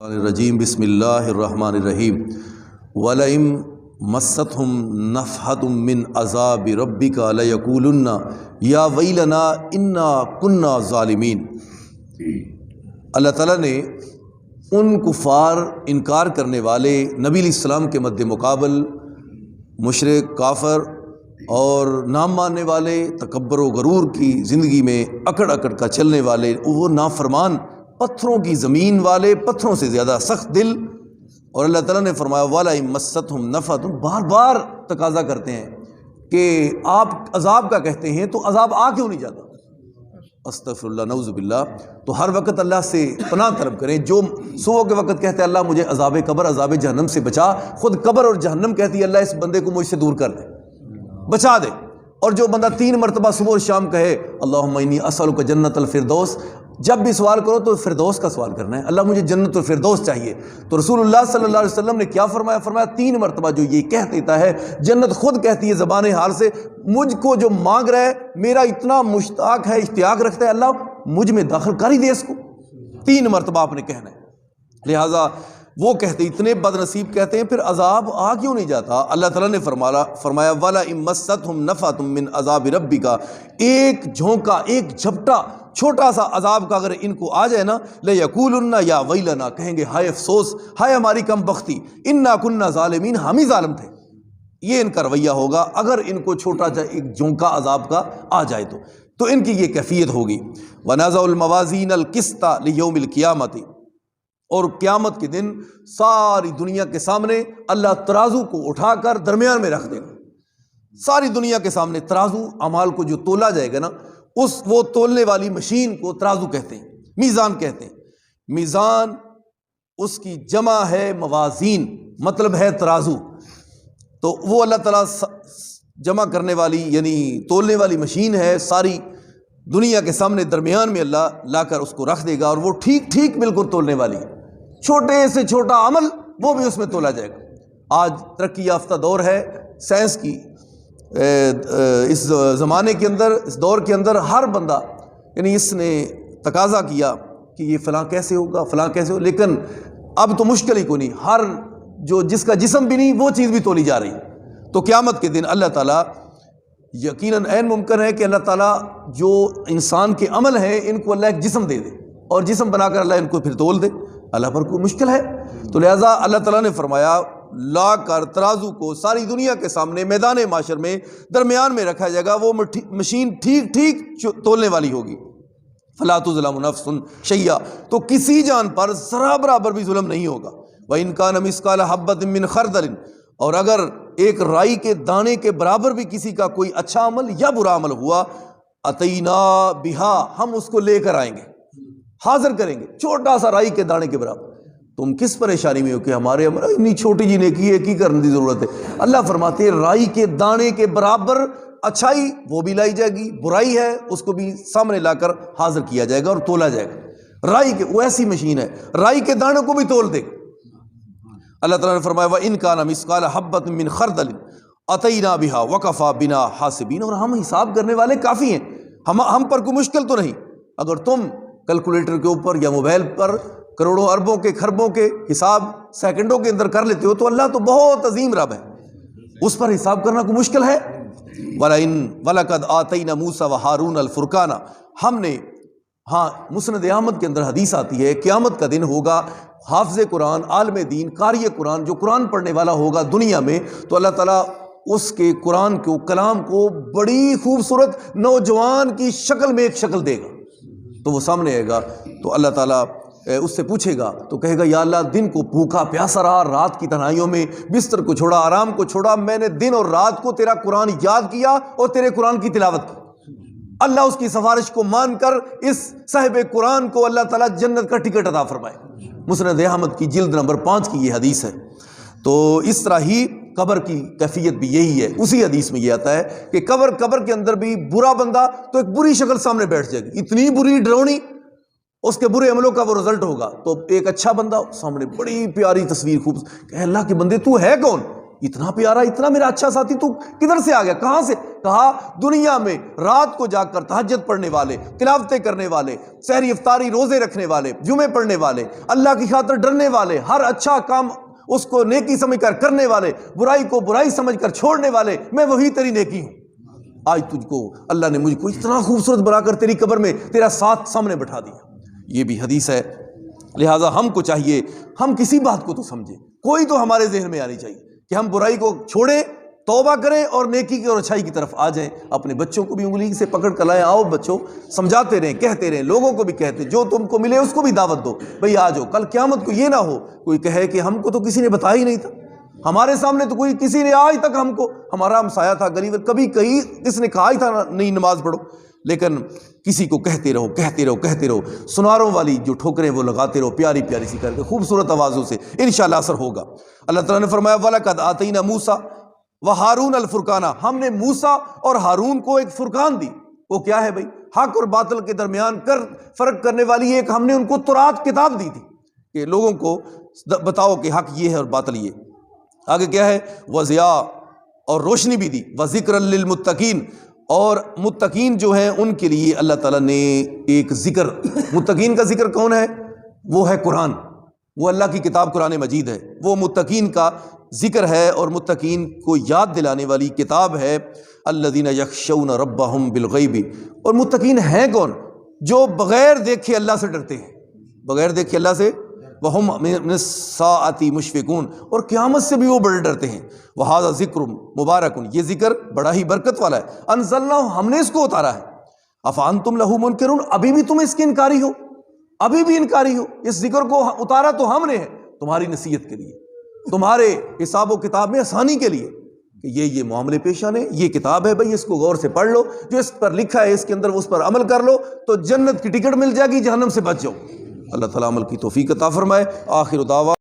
الرجیم بسم اللہ الرحمن الرحیم وَلَئِن مَسَّتْهُمْ نَفْحَةٌ مِّنْ عَذَابِ رَبِّكَ لَيَقُولُنَّ يَا وَيْلَنَا إِنَّا كُنَّا ظَالِمِينَ۔ اللہ تعالیٰ نے ان کفار انکار کرنے والے نبی علیہ السلام کے مد مقابل مشرک کافر اور نام ماننے والے تکبر و غرور کی زندگی میں اکڑ اکڑ کا چلنے والے وہ نافرمان پتھروں کی زمین والے پتھروں سے زیادہ سخت دل، اور اللہ تعالیٰ نے فرمایا وَلَئِن مَسَّتْهُمْ نَفْحَةٌ، بار بار تقاضا کرتے ہیں کہ آپ عذاب کا کہتے ہیں تو عذاب آ کیوں نہیں جاتا؟ استغفر اللہ نعوذ باللہ۔ تو ہر وقت اللہ سے پناہ طلب کریں۔ جو صبح کے وقت کہتے ہیں اللہ مجھے عذاب قبر عذاب جہنم سے بچا، خود قبر اور جہنم کہتی ہے اللہ اس بندے کو مجھ سے دور کر دے، بچا دے۔ اور جو بندہ 3 مرتبہ صبح اور شام کہے اللہم انی اسألک جنت الفردوس، جب بھی سوال کرو تو فردوس کا سوال کرنا ہے، اللہ مجھے جنت الفردوس چاہیے۔ تو رسول اللہ صلی اللہ علیہ وسلم نے کیا فرمایا؟ فرمایا 3 مرتبہ جو یہ کہہ دیتا ہے جنت خود کہتی ہے زبان حال سے مجھ کو جو مانگ رہا ہے میرا اتنا مشتاق ہے، اشتیاق رکھتا ہے، اللہ مجھ میں داخل کر ہی دے اس کو۔ 3 مرتبہ آپ نے کہنا ہے۔ لہٰذا وہ کہتے اتنے بد نصیب کہتے ہیں پھر عذاب آ کیوں نہیں جاتا؟ اللہ تعالیٰ نے فرمایا وَلَئِن مَسَّتْهُمْ نَفْحَةٌ مِّنْ عَذَابِ رَبِّكَ، ایک جھونکا ایک جھپٹا چھوٹا سا عذاب کا اگر ان کو آ جائے نا لَيَقُولُنَّ يَا وَيْلَنَا، کہیں گے ہائے افسوس، ہائے ہماری کم بختی، اِنَّا كُنَّا ظَالِمِينَ، ہم ہی ظالم تھے۔ یہ ان کا رویہ ہوگا اگر ان کو چھوٹا سا ایک جھونکا عذاب کا آ جائے تو ان کی یہ کیفیت ہوگی۔ وَنَزَعُ الْمَوَازِينَ الْقِسْطَ لِيَوْمِ الْقِيَامَةِ، اور قیامت کے دن ساری دنیا کے سامنے اللہ ترازو کو اٹھا کر درمیان میں رکھ دے گا۔ ساری دنیا کے سامنے ترازو اعمال کو جو تولا جائے گا نا، وہ تولنے والی مشین کو ترازو کہتے ہیں، میزان کہتے ہیں۔ میزان اس کی جمع ہے موازین، مطلب ہے ترازو۔ تو وہ اللہ تعالیٰ جمع کرنے والی یعنی تولنے والی مشین ہے، ساری دنیا کے سامنے درمیان میں اللہ لا کر اس کو رکھ دے گا، اور وہ ٹھیک ٹھیک بالکل تولنے والی ہے۔ چھوٹے سے چھوٹا عمل وہ بھی اس میں تولا جائے گا۔ آج ترقی یافتہ دور ہے سائنس کی، اس زمانے کے اندر، اس دور کے اندر ہر بندہ یعنی اس نے تقاضا کیا کہ یہ فلاں کیسے ہوگا، فلاں کیسے ہوگا، لیکن اب تو مشکل ہی کوئی نہیں، ہر جس کا جسم بھی نہیں وہ چیز بھی تولی جا رہی ہے۔ تو قیامت کے دن اللہ تعالیٰ یقیناً عین ممکن ہے کہ اللہ تعالیٰ جو انسان کے عمل ہیں ان کو اللہ ایک جسم دے دے اور جسم بنا کر اللہ ان کو پھر تول دے، اللہ پر کوئی مشکل ہے؟ تو لہٰذا اللہ تعالیٰ نے فرمایا لا کر ترازو کو ساری دنیا کے سامنے میدان معاشر میں درمیان میں رکھا جائے گا، وہ مشین ٹھیک ٹھیک تولنے والی ہوگی۔ فلا تظلم نفس شیئا، تو کسی جان پر ذرا برابر بھی ظلم نہیں ہوگا۔ وَإِن كَانَ مِثْقَالَ حَبَّةٍ مِّنْ خَرْدَلٍ، اور اگر ایک رائی کے دانے کے برابر بھی کسی کا کوئی اچھا عمل یا برا عمل ہوا اتینا بہا، ہم اس کو لے کر آئیں گے، حاضر کریں گے۔ چھوٹا سا رائی کے دانے کے برابر، تم کس پریشانی میں ہو کہ ہمارے عمل اتنی چھوٹی جی نیکی ہے کی کرنے کی ضرورت ہے؟ اللہ فرماتے ہیں رائی کے دانے کے برابر اچھائی وہ بھی لائی جائے گی، برائی ہے اس کو بھی سامنے لا کر حاضر کیا جائے گا اور تولا جائے گا۔ رائی کے وہ ایسی مشین ہے رائی کے دانوں کو بھی تول دے گا۔ اللہ تعالیٰ نے فرمایا وَإِن كَانَ مِثْقَالَ حَبَّةٍ مِّنْ خَرْدَلٍ أَتَيْنَا بِهَا وَكَفَىٰ بِنَا حَاسِبِينَ، اور ہم حساب کرنے والے کافی ہیں، ہم پر کوئی مشکل تو نہیں۔ اگر تم کیلکولیٹر کے اوپر یا موبائل پر کروڑوں اربوں کے خربوں کے حساب سیکنڈوں کے اندر کر لیتے ہو تو اللہ تو بہت عظیم رب ہے، اس پر حساب کرنا کوئی مشکل ہے؟ وَلَقَدْ آتَيْنَا مُوسَىٰ وَهَارُونَ الْفُرْقَانَ، ہم نے مسند احمد کے اندر حدیث آتی ہے قیامت کا دن ہوگا، حافظ قرآن عالم دین قاری قرآن جو قرآن پڑھنے والا ہوگا دنیا میں، تو اللہ تعالیٰ اس کے قرآن کو کلام کو بڑی خوبصورت نوجوان کی شکل میں ایک شکل دے گا، تو وہ سامنے آئے گا تو اللہ تعالیٰ اس سے پوچھے گا تو کہے گا یا اللہ دن کو بھوکا پیاسا رہا، رات کی تنہائیوں میں بستر کو چھوڑا، آرام کو چھوڑا، میں نے دن اور رات کو تیرا قرآن یاد کیا اور تیرے قرآن کی تلاوت کی۔ اللہ اس کی سفارش کو مان کر اس صاحب قرآن کو اللہ تعالیٰ جنت کا ٹکٹ عطا فرمائے۔ مسند احمد کی جلد نمبر 5 کی یہ حدیث ہے۔ تو اس طرح ہی قبر کی کیفیت بھی یہی ہے، اسی حدیث میں یہ آتا ہے کہ قبر کے اندر بھی برا بندہ تو ایک بری شکل سامنے بیٹھ جائے گی، اتنی بری ڈراؤنی اس کے برے عملوں کا وہ رزلٹ ہوگا، تو ایک اچھا بندہ سامنے بڑی پیاری تصویر خوب کہ اللہ کے بندے تو ہے کون؟ اتنا پیارا، اتنا میرا اچھا ساتھی تو کدھر سے آ گیا، کہاں سے؟ کہا دنیا میں رات کو جاگ کر تہجد پڑھنے والے، تلاوتیں کرنے والے، سحری افطاری روزے رکھنے والے، جمعے پڑھنے والے، اللہ کی خاطر ڈرنے والے، ہر اچھا کام اس کو نیکی سمجھ کر کرنے والے، برائی کو برائی سمجھ کر چھوڑنے والے، میں وہی تیری نیکی ہوں۔ آج تجھ کو اللہ نے مجھ کو اتنا خوبصورت بنا کر تیری قبر میں تیرا ساتھ سامنے بٹھا دیا۔ یہ بھی حدیث ہے۔ لہٰذا ہم کو چاہیے ہم کسی بات کو تو سمجھیں، کوئی تو ہمارے ذہن میں آنی چاہیے کہ ہم برائی کو چھوڑیں، توبہ کریں اور نیکی کی اور اچھائی کی طرف آ جائیں۔ اپنے بچوں کو بھی انگلی سے پکڑ کر لائیں، آؤ بچوں، سمجھاتے رہیں، کہتے رہیں، لوگوں کو بھی کہتے، جو تم کو ملے اس کو بھی دعوت دو، بھئی آ جاؤ۔ کل قیامت کو یہ نہ ہو کوئی کہے کہ ہم کو تو کسی نے بتایا ہی نہیں تھا، ہمارے سامنے تو کوئی کسی نے آج تک ہم کو، ہمارا ہمسایہ تھا غریب، کبھی کہیں کس نے کہا ہی تھا نہیں نماز پڑھو، لیکن کسی کو کہتے رہو کہتے رہو کہتے رہو، سناروں والی جو ٹھوکریں وہ لگاتے رہو، پیاری پیاری سی کر کے خوبصورت آوازوں سے، انشاءاللہ اثر ہوگا۔ اللہ تعالیٰ نے فرمایا وَلَقَدْ آتَيْنَا مُوسَىٰ وَهَارُونَ الْفُرْقَانَ، ہم نے موسیٰ اور ہارون کو ایک فرقان دی۔ وہ کیا ہے بھائی؟ حق اور باطل کے درمیان فرق کرنے والی ایک ہم نے ان کو تورات کتاب دی تھی کہ لوگوں کو بتاؤ کہ حق یہ ہے اور باطل یہ۔ آگے کیا ہے؟ وَضِيَاء، اور روشنی بھی دی، وَذِكْرًا لِلْمُتَّقِينَ، اور متقین جو ہیں ان کے لیے اللہ تعالیٰ نے ایک ذکر، متقین کا ذکر کون ہے؟ وہ ہے قرآن، وہ اللہ کی کتاب قرآن مجید ہے، وہ متقین کا ذکر ہے اور متقین کو یاد دلانے والی کتاب ہے۔ الذین یخشون ربہم بالغیب، اور متقین ہیں کون؟ جو بغیر دیکھے اللہ سے ڈرتے ہیں، بغیر دیکھے اللہ سے، وہم من الساعۃ مشفقون، اور قیامت سے بھی وہ بڑے ڈرتے ہیں۔ وہذا ذکر مبارک، یہ ذکر بڑا ہی برکت والا ہے، انزلناہ، ہم نے اس کو اتارا ہے۔ افانتم لہ منکرون، ابھی بھی تم اس کے انکاری ہو، ابھی بھی انکاری ہو؟ اس ذکر کو اتارا تو ہم نے ہے تمہاری نصیحت کے لیے، تمہارے حساب و کتاب میں آسانی کے لیے کہ یہ معاملے پیش آنے، یہ کتاب ہے بھائی، اس کو غور سے پڑھ لو، جو اس پر لکھا ہے اس کے اندر اس پر عمل کر لو تو جنت کی ٹکٹ مل جائے گی، جہنم سے بچ جاؤ۔ اللہ تعالیٰ عمل کی توفیق عطا فرمائے۔ آخر دعویٰ